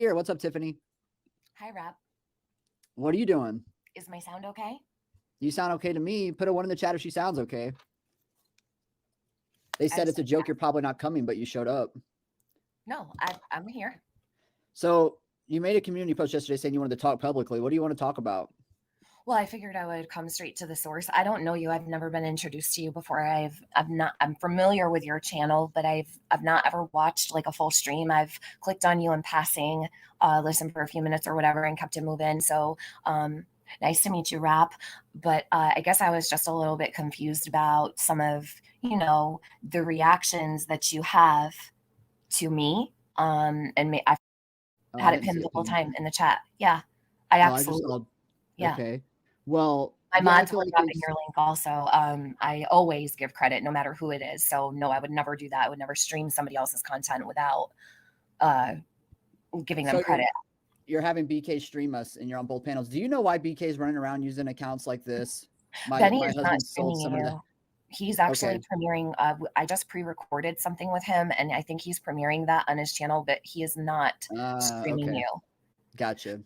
Here, what's up, Tiffany? Hi, Rob. What are you doing? Is my sound okay? You sound okay to me. Put a one in the chat if she sounds okay. They I said just it's a joke. You're probably not coming, but you showed up. no, I'm here. So you made a community post yesterday saying you wanted to talk publicly. What do you want to talk about? Well, I figured I would come straight to the source. I don't know you. I've never been introduced to you before. I'm familiar with your channel, but I've not ever watched like a full stream. I've clicked on you in passing, listened for a few minutes or whatever, and kept it moving. So, nice to meet you, Rap. But I guess I was just a little bit confused about some of the reactions that you have to me. I Oh, I had it didn't see pinned the it whole pinned. time in the chat. Yeah, I Oh, I just absolutely, saw. yeah. Okay. Well, My yeah, I mods feel were like dropping it's. your link also. I always give credit no matter who it is. So no, I would never do that. I would never stream somebody else's content without uh, giving them So credit. you're having BK stream us, and you're on both panels. Do you know why BK is running around using accounts like this? My Benny my is not husband sold streaming some of the. you. He's actually Okay. premiering. I just pre-recorded something with him, and I think he's premiering that on his channel. But he is not streaming Okay. you. Gotcha.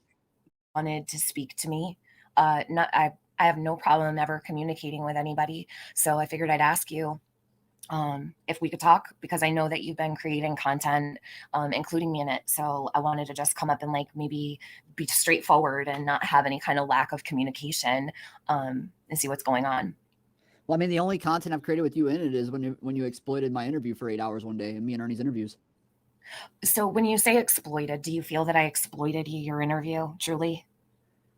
Wanted to speak to me. Not I have no problem ever communicating with anybody. So I figured I'd ask you if we could talk because I know that you've been creating content, including me in it. So I wanted to just come up and like maybe be straightforward and not have any kind of lack of communication and see what's going on. Well, I mean, the only content I've created with you in it is when you exploited my interview for 8 hours one day, and me and Ernie's interviews. So when you say exploited, do you feel that I exploited your interview, Julie?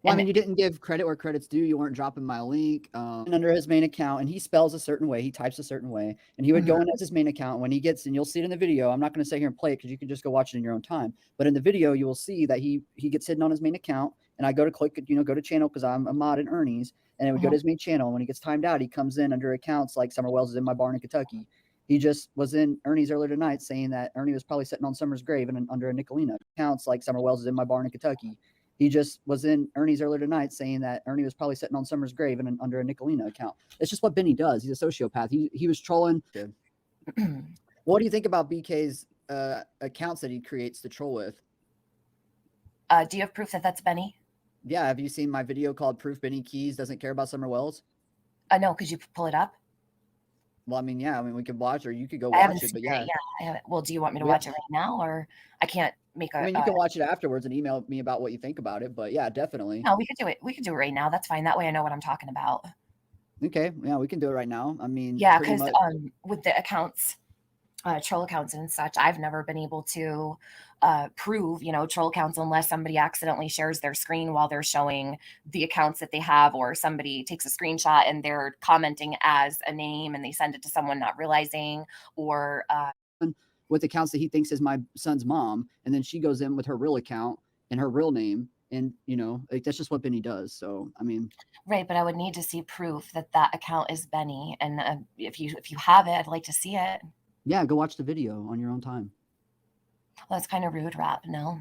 Well, I And mean, you didn't give credit where credit's due. You weren't dropping my link under his main account, and he spells a certain way. He types a certain way, and he would mhm, go in as his main account. When he gets, and you'll see it in the video. I'm not going to sit here and play it because you can just go watch it in your own time. But in the video, you will see that he gets hidden on his main account, and I go to click, go to channel because I'm a mod in Ernie's, and it would go mhm. to his main channel. And when he gets timed out, he comes in under accounts like Summer Wells is in my barn in Kentucky. He just was in Ernie's earlier tonight saying that Ernie was probably sitting on Summer's grave and under a Nicolina. Accounts like Summer Wells is in my barn in Kentucky. He just was in Ernie's earlier tonight saying that Ernie was probably sitting on Summer's grave and under a Nicolina account. It's just what Benny does. He's a sociopath. He was trolling. What do you think about BK's accounts that he creates to troll with? Do you have proof that that's Benny? Yeah, have you seen my video called "Proof Benny Keys Doesn't Care About Summer Wells"? No, could you pull it up? Well, I mean, yeah, I mean, we could watch, or you could go I haven't watch it. seen But it yeah, yet. I haven't. Well, do you want me to we have, watch it right now, or I can't make I a? mean, you can watch it afterwards and email me about what you think about it. But yeah, definitely. No, we could do it. We could do it right now. That's fine. That way, I know what I'm talking about. Okay, yeah, we can do it right now. I mean, Yeah, pretty because much. with the accounts, troll accounts and such, I've never been able to prove, troll accounts unless somebody accidentally shares their screen while they're showing the accounts that they have, or somebody takes a screenshot and they're commenting as a name and they send it to someone not realizing, or With accounts that he thinks is my son's mom, and then she goes in with her real account and her real name, and like, that's just what Benny does. So I mean, right. But I would need to see proof that that account is Benny, and if you have it, I'd like to see it. yeah, go watch the video on your own time. Well, that's kind of rude, Rap. No.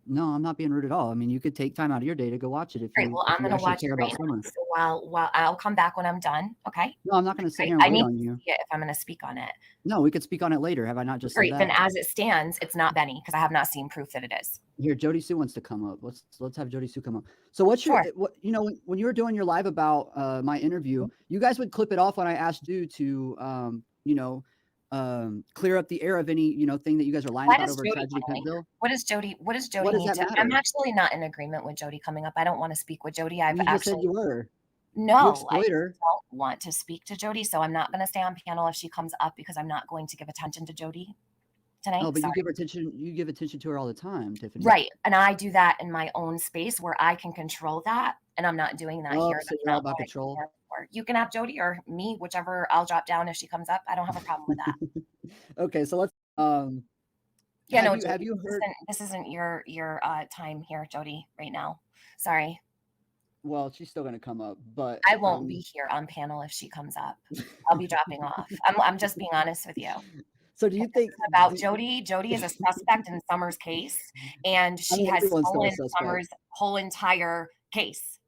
No, I'm not being rude at all. I mean, you could take time out of your day to go watch it if Great. you Well, if I'm you gonna actually watch it care right about now. Summer. So while I'll come back when I'm done. Okay. No, I'm not going to sit Great. here and I wait need on to you. see it if I'm going to speak on it. No, we could speak on it later. Have I not just said Great. Then that? as it stands, it's not Benny because I have not seen proof that it is. Here, Jodisue wants to come up. Let's have Jodisue come up. So what's your Sure. what when you were doing your live about my interview, you guys would clip it off when I asked you to clear up the air of any thing that you guys are lying Why about does over Jody Tragedy calling? Penville. What does What Jody does need that to? I'm matter? actually not in agreement with Jody coming up. I don't want to speak with Jody. I've You just said actually you were. You no, I exploit her. don't want to speak to Jody, so I'm not going to stay on panel if she comes up because I'm not going to give attention to Jody Oh, tonight. but you Sorry. give her attention. You give attention to her all the time, Tiffany. Right. And I do that in my own space where I can control that. And I'm not doing that Oh, here. so That's you're all not about what I came control. here for. You can have Jody or me, whichever I'll drop down if she comes up. I don't have a problem with that. Okay, so let's Yeah, have no, you have Jody, you heard. this isn't your time here, Jody, right now. Sorry. Well, she's still gonna come up, but I won't be here on panel if she comes up. I'll be dropping off. I'm just being honest with you. so do you think About Jody. Jody is a suspect in Summer's case, and I she mean, has everyone's still a stolen suspect. Summer's whole entire case.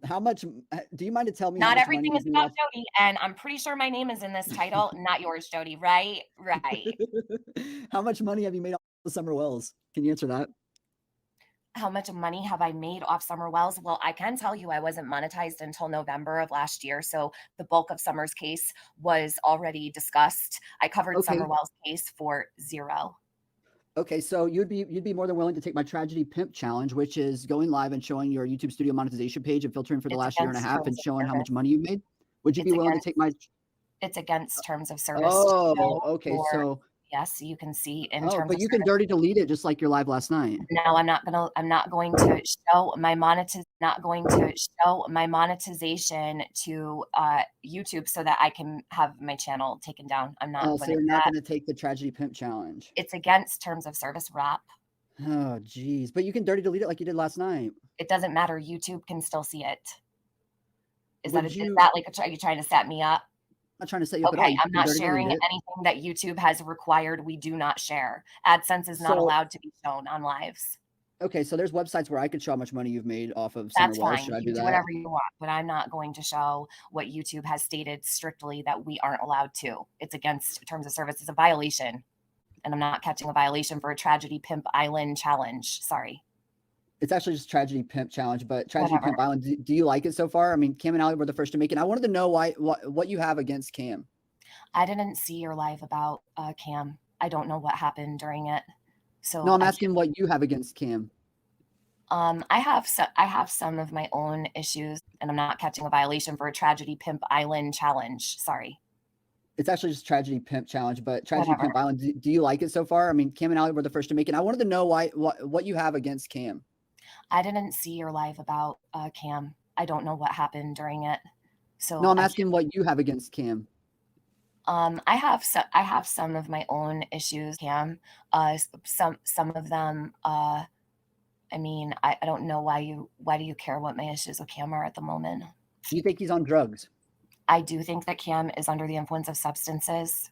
How much do you mind to tell me how Not much money everything you've is made about off? Jody, and I'm pretty sure my name is in this title, not yours, Jody, right? Right. How much money have you made The Summer Wells. Can you answer that? How much money have I made off Summer Wells? Well, I can tell you I wasn't monetized until November of last year. So the bulk of Summer's case was already discussed. I covered Summer Okay. Wells' case for zero. Okay, so you'd be more than willing to take my tragedy pimp challenge, which is going live and showing your YouTube Studio monetization page and filtering for the It's last year and a against half terms and of showing how much service. money you made. Would you be It's willing to take my? against terms of service to Oh, show okay. your So, yes, you can see in oh, terms but of you can service. dirty delete it just like your live last night. No, I'm not going to show my monetization to YouTube so that I can have my channel taken down. I'm not Oh, going so to you're do not that. going to take the tragedy pimp challenge. It's against terms of service wrap. Oh, geez. But you can dirty delete it like you did last night. It doesn't matter. YouTube can still see it. Would Is you? that like are you trying to set me up? I'm not trying to set you up at all. Okay, You I'm can not dirty delete sharing it. anything that YouTube has required we do not share. AdSense is not So, allowed to be shown on lives. okay, so there's websites where I could show how much money you've made off of Summer That's Wells. fine. Should I You do do that? whatever you want, but I'm not going to show what YouTube has stated strictly that we aren't allowed to. It's against terms of service. It's a violation. And I'm not catching a violation for a Tragedy Pimp Island challenge. Sorry. It's actually just Tragedy Pimp Challenge, but Tragedy Whatever. Pimp Island, do you like it so far? I mean, Cam and Ali were the first to make it. I wanted to know what you have against Cam. I didn't see your live about Cam. I don't know what happened during it. No, So I'm asking what you have against Cam. I have some of my own issues, and I'm not catching a violation for a Tragedy Pimp Island challenge. Sorry. It's actually just Tragedy Pimp Challenge, but Tragedy Whatever. Pimp Island, do you like it so far? I mean, Cam and Ali were the first to make it. I wanted to know what you have against Cam. I didn't see your live about Cam. I don't know what happened during it. No, So I'm asking what you have against Cam. I have some of my own issues, Cam. Some of them. I mean, I don't know why do you care what my issues with Cam are at the moment? Do you think he's on drugs? I do think that Cam is under the influence of substances.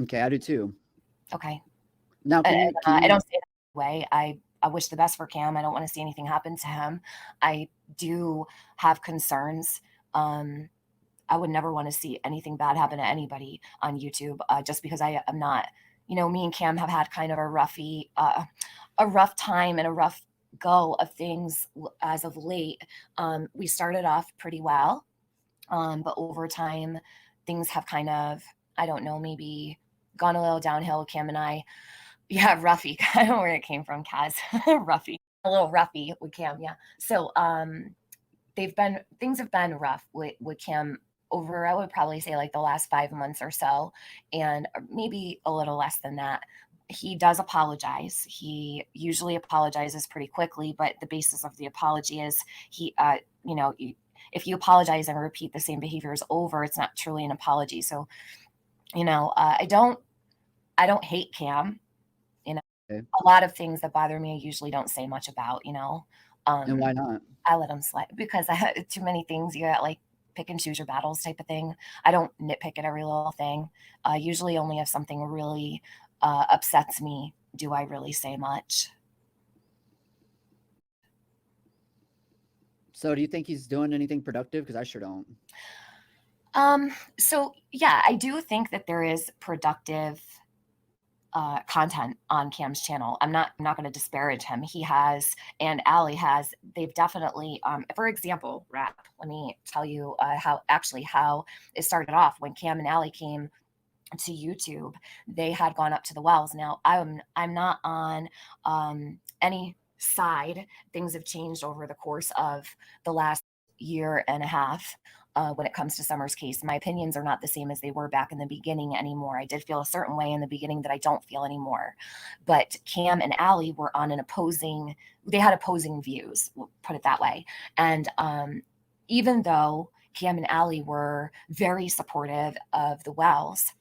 Okay, I do too. Okay, Now, can and you can I you don't say that way. I wish the best for Cam. I don't want to see anything happen to him. I do have concerns. Um, I would never want to see anything bad happen to anybody on YouTube, just because I am not. You know, me and Cam have had kind of a rough time and a rough go of things as of late. We started off pretty well, but over time, things have kind of, I don't know, maybe gone a little downhill. Cam and I, yeah, roughy. I don't know where it came from, Kaz. Roughy, a little roughy with Cam, yeah. So, things have been rough with Kim over, I would probably say, like the last 5 months or so, and maybe a little less than that. He does apologize. He usually apologizes pretty quickly, but the basis of the apology is he, you know, if you apologize and repeat the same behaviors over, it's not truly an apology. So, I don't hate Cam. You know, okay. a lot of things that bother me, I usually don't say much about. And Um, why not? I let them slide because I had too many things. You got like pick and choose your battles type of thing. I don't nitpick at every little thing. Usually, only if something really upsets me do I really say much. So, do you think he's doing anything productive? Because I sure don't. So yeah, I do think that there is productive content on Cam's channel. I'm not going to disparage him. He has, and Allie has. They've definitely, for example, rap. Let me tell you how it started off when Cam and Allie came to YouTube. They had gone up to the wells. Now I'm not on any side. Things have changed over the course of the last year and a half. When it comes to Summer's case, my opinions are not the same as they were back in the beginning anymore. I did feel a certain way in the beginning that I don't feel anymore. But Cam and Allie were on they had opposing views, we'll put it that way. And even though Cam and Allie were very supportive of the wells,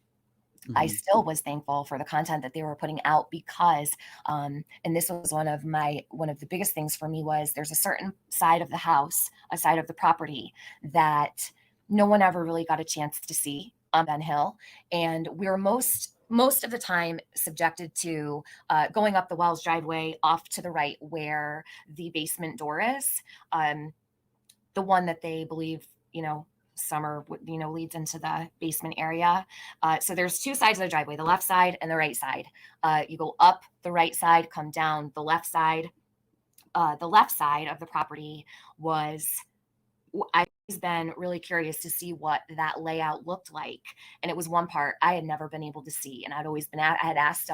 I Mhm. still was thankful for the content that they were putting out because, and this was one of the biggest things for me was there's a certain side of the house, a side of the property that no one ever really got a chance to see on Ben Hill, and we're most of the time subjected to going up the Wells driveway off to the right where the basement door is, the one that they believe, you know, Summer, leads into the basement area. So there's two sides of the driveway, the left side and the right side. You go up the right side, come down the left side. The left side of the property was I've always been really curious to see what that layout looked like. And it was one part I had never been able to see. And I had asked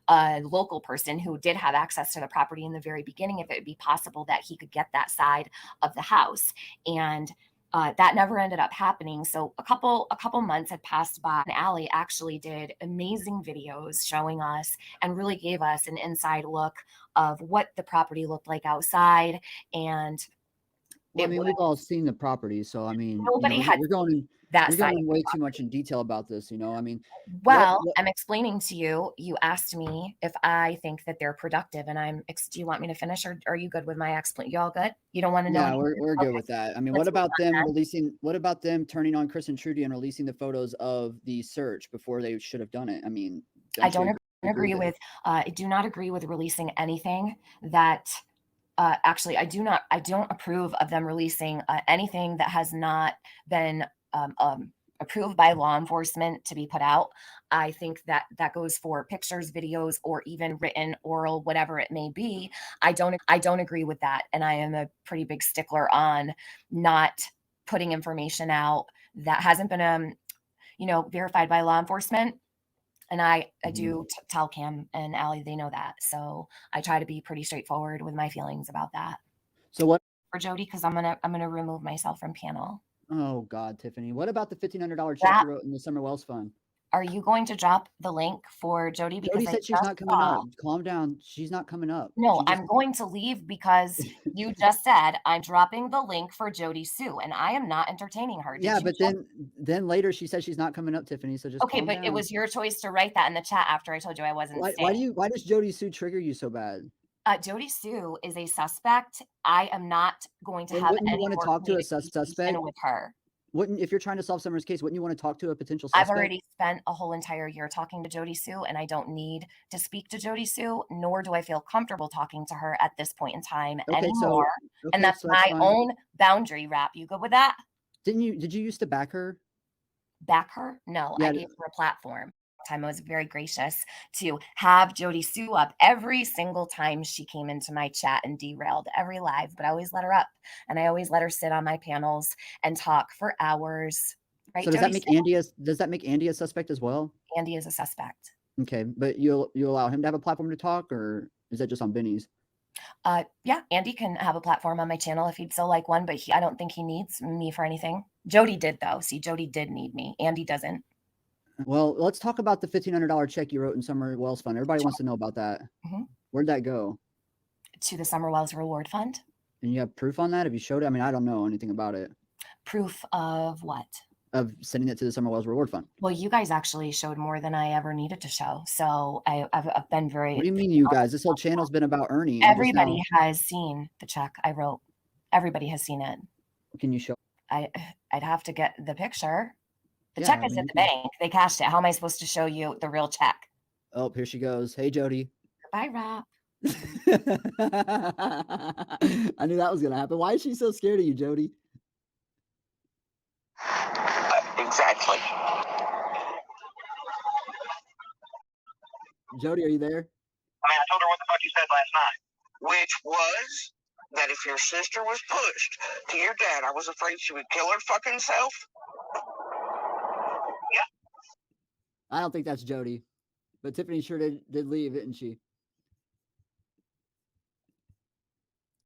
a local person who did have access to the property in the very beginning if it would be possible that he could get that side of the house. And that never ended up happening. So a couple months had passed by, and Allie actually did amazing videos showing us and really gave us an inside look of what the property looked like outside. And Well, I mean, we've all seen the property, so I mean, nobody had you're going that you're side. going way too much in detail about this. I mean, Well, what I'm explaining to you. You asked me if I think that they're productive, and do you want me to finish, or are you good with my explanation? You all good? You don't want to know Yeah, anything? we're good Okay, with that. I mean, let's move on then. what about them turning on Chris and Trudy and releasing the photos of the search before they should have done it? I mean, I don't don't you agree agree with it? with. I do not agree with releasing anything that. Actually, I don't approve of them releasing anything that has not been approved by law enforcement to be put out. I think that goes for pictures, videos, or even written, oral, whatever it may be. I don't agree with that, and I am a pretty big stickler on not putting information out that hasn't been verified by law enforcement. And I Mhm. do tell Cam and Allie, they know that. So I try to be pretty straightforward with my feelings about that. So what? For Jody, because I'm gonna remove myself from panel. Oh God, Tiffany, what about the $1,500 check That you wrote in the Summer Wells Fund? Are you going to drop the link for Jody? Jody Because I said she's just not coming saw. up. Calm down. She's not coming up. No, She just I'm going to leave because you just said I'm dropping the link for Jodisue, and I am not entertaining her. Did Yeah, you but just? then later she said she's not coming up, Tiffany. So just Okay, calm but it down. was your choice to write that in the chat after I told you I wasn't staying. Why does Jodisue trigger you so bad? Jodisue is a suspect. I am not going to Then have wouldn't you any want to more talk to a communication suspect? with her. Wouldn't if you're trying to solve Summer's case, wouldn't you want to talk to a potential I've suspect? already spent a whole entire year talking to Jodisue, and I don't need to speak to Jodisue, nor do I feel comfortable talking to her at this point in time Okay, anymore. And that's so that's my fine. own boundary wrap. You good with that? Did you used to back her? Back her? No, I Yeah, gave her a platform. Time I was very gracious to have Jodisue up every single time she came into my chat and derailed every live, but I always let her up, and I always let her sit on my panels and talk for hours. Right, so Jodisue? does that make Andy a suspect as well? Andy is a suspect. Okay, but you allow him to have a platform to talk, or is that just on Benny's? Yeah, Andy can have a platform on my channel if he'd so like one, but I don't think he needs me for anything. Jody did though. See, Jody did need me. Andy doesn't. Well, let's talk about the $1,500 check you wrote in Summer Wells Fund. Everybody wants to know about that. Mhm. Where'd that go? To the Summer Wells Reward Fund. And you have proof on that? Have you showed it? I mean, I don't know anything about it. Proof of what? Of sending it to the Summer Wells Reward Fund. Well, you guys actually showed more than I ever needed to show. So I've been very. What do you mean, you guys? This whole channel's been about Ernie. And just now, Everybody has seen the check I wrote. Everybody has seen it. can you show? I'd have to get the picture. The Yeah, check I is mean, at you the can. bank. They cashed it. How am I supposed to show you the real check? Oh, here she goes. Hey, Jody. Goodbye, Rob. I knew that was gonna happen. Why is she so scared of you, Jody? Exactly. Jody, are you there? I mean, I told her what the fuck you said last night. Which was that if your sister was pushed to your dad, I was afraid she would kill her fucking self. I don't think that's Jody, but Tiffany sure did leave, didn't she?